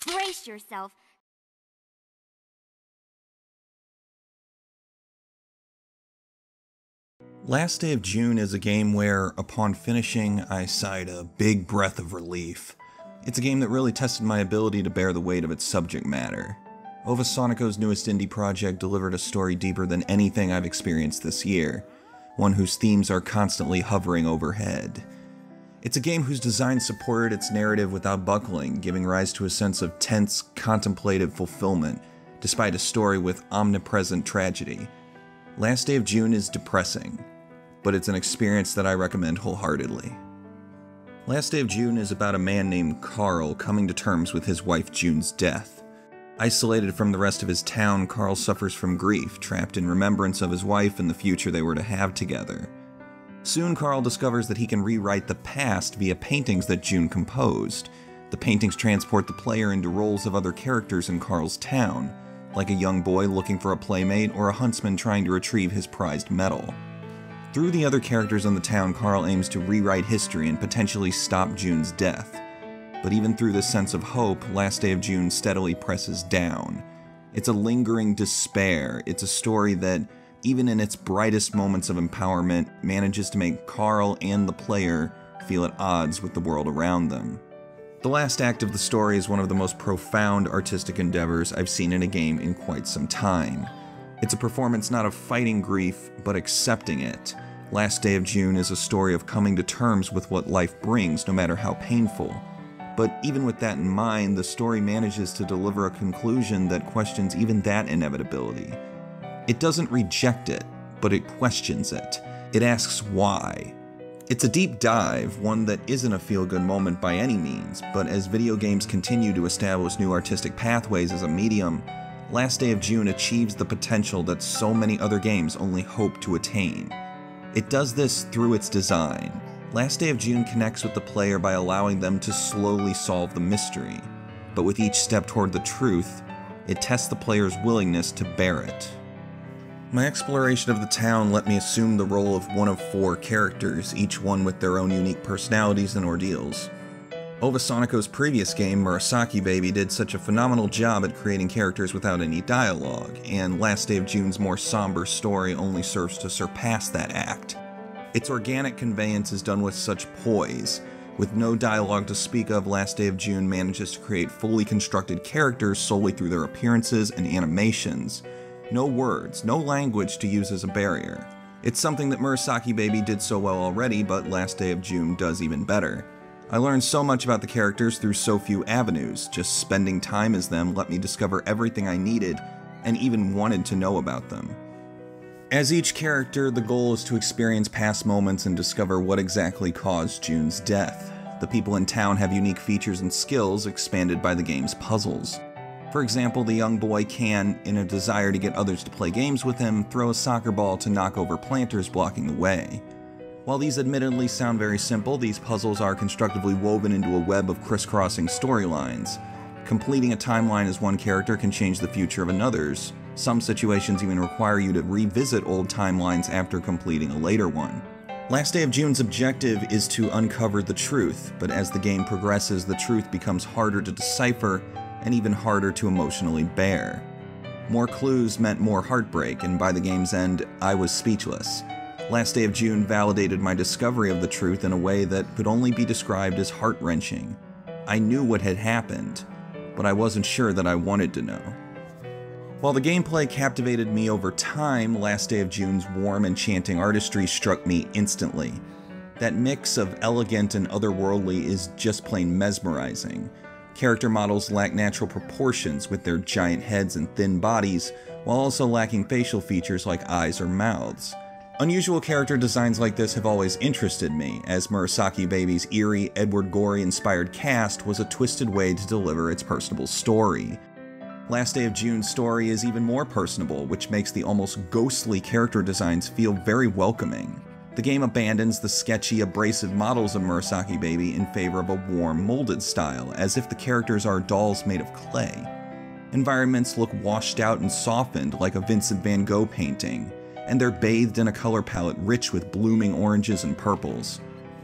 Brace yourself. Last Day of June is a game where, upon finishing, I sighed a big breath of relief. It's a game that really tested my ability to bear the weight of its subject matter. Ova Sonico's newest indie project delivered a story deeper than anything I've experienced this year, one whose themes are constantly hovering overhead. It's a game whose design supported its narrative without buckling, giving rise to a sense of tense, contemplative fulfillment, despite a story with omnipresent tragedy. Last Day of June is depressing, but it's an experience that I recommend wholeheartedly. Last Day of June is about a man named Carl coming to terms with his wife June's death. Isolated from the rest of his town, Carl suffers from grief, trapped in remembrance of his wife and the future they were to have together. Soon, Carl discovers that he can rewrite the past via paintings that June composed. The paintings transport the player into roles of other characters in Carl's town, like a young boy looking for a playmate or a huntsman trying to retrieve his prized medal. Through the other characters in the town, Carl aims to rewrite history and potentially stop June's death. But even through this sense of hope, Last Day of June steadily presses down. It's a lingering despair. It's a story that, even in its brightest moments of empowerment, manages to make Carl and the player feel at odds with the world around them. The last act of the story is one of the most profound artistic endeavors I've seen in a game in quite some time. It's a performance not of fighting grief, but accepting it. Last Day of June is a story of coming to terms with what life brings, no matter how painful. But even with that in mind, the story manages to deliver a conclusion that questions even that inevitability. It doesn't reject it, but it questions it. It asks why. It's a deep dive, one that isn't a feel-good moment by any means, but as video games continue to establish new artistic pathways as a medium, Last Day of June achieves the potential that so many other games only hope to attain. It does this through its design. Last Day of June connects with the player by allowing them to slowly solve the mystery, but with each step toward the truth, it tests the player's willingness to bear it. My exploration of the town let me assume the role of one of 4 characters, each one with their own unique personalities and ordeals. Ova Sonico's previous game, Murasaki Baby, did such a phenomenal job at creating characters without any dialogue, and Last Day of June's more somber story only serves to surpass that act. Its organic conveyance is done with such poise. With no dialogue to speak of, Last Day of June manages to create fully constructed characters solely through their appearances and animations. No words, no language to use as a barrier. It's something that Murasaki Baby did so well already, but Last Day of June does even better. I learned so much about the characters through so few avenues. Just spending time as them let me discover everything I needed and even wanted to know about them. As each character, the goal is to experience past moments and discover what exactly caused June's death. The people in town have unique features and skills expanded by the game's puzzles. For example, the young boy can, in a desire to get others to play games with him, throw a soccer ball to knock over planters blocking the way. While these admittedly sound very simple, these puzzles are constructively woven into a web of crisscrossing storylines. Completing a timeline as one character can change the future of another's. Some situations even require you to revisit old timelines after completing a later one. Last Day of June's objective is to uncover the truth, but as the game progresses, the truth becomes harder to decipher and even harder to emotionally bear. More clues meant more heartbreak, and by the game's end, I was speechless. Last Day of June validated my discovery of the truth in a way that could only be described as heart-wrenching. I knew what had happened, but I wasn't sure that I wanted to know. While the gameplay captivated me over time, Last Day of June's warm, enchanting artistry struck me instantly. That mix of elegant and otherworldly is just plain mesmerizing. Character models lack natural proportions with their giant heads and thin bodies, while also lacking facial features like eyes or mouths. Unusual character designs like this have always interested me, as Murasaki Baby's eerie, Edward Gorey-inspired cast was a twisted way to deliver its personable story. Last Day of June's story is even more personable, which makes the almost ghostly character designs feel very welcoming. The game abandons the sketchy, abrasive models of Murasaki Baby in favor of a warm, molded style, as if the characters are dolls made of clay. Environments look washed out and softened like a Vincent van Gogh painting, and they're bathed in a color palette rich with blooming oranges and purples.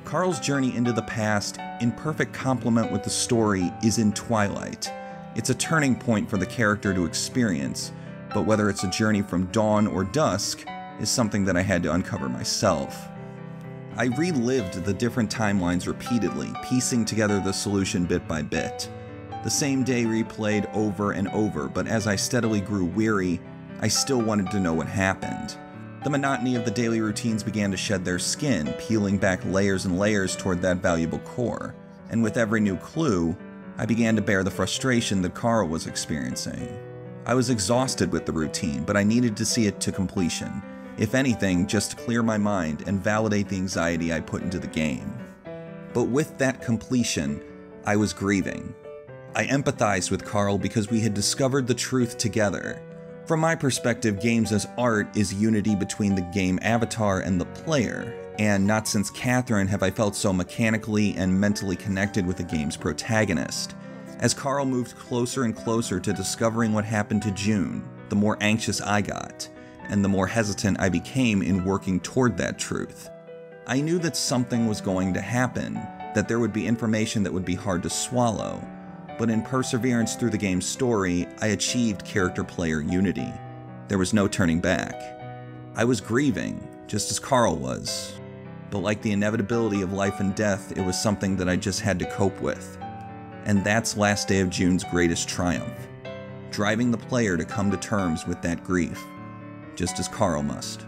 Carl's journey into the past, in perfect complement with the story, is in Twilight. It's a turning point for the character to experience, but whether it's a journey from dawn or dusk is something that I had to uncover myself. I relived the different timelines repeatedly, piecing together the solution bit by bit. The same day replayed over and over, but as I steadily grew weary, I still wanted to know what happened. The monotony of the daily routines began to shed their skin, peeling back layers and layers toward that valuable core. And with every new clue, I began to bear the frustration that Carl was experiencing. I was exhausted with the routine, but I needed to see it to completion. If anything, just to clear my mind and validate the anxiety I put into the game. But with that completion, I was grieving. I empathized with Carl because we had discovered the truth together. From my perspective, games as art is unity between the game avatar and the player, and not since Catherine have I felt so mechanically and mentally connected with the game's protagonist. As Carl moved closer and closer to discovering what happened to June, the more anxious I got, and the more hesitant I became in working toward that truth. I knew that something was going to happen, that there would be information that would be hard to swallow, but in perseverance through the game's story, I achieved character-player unity. There was no turning back. I was grieving, just as Carl was. But like the inevitability of life and death, it was something that I just had to cope with. And that's Last Day of June's greatest triumph, driving the player to come to terms with that grief, just as Carl must.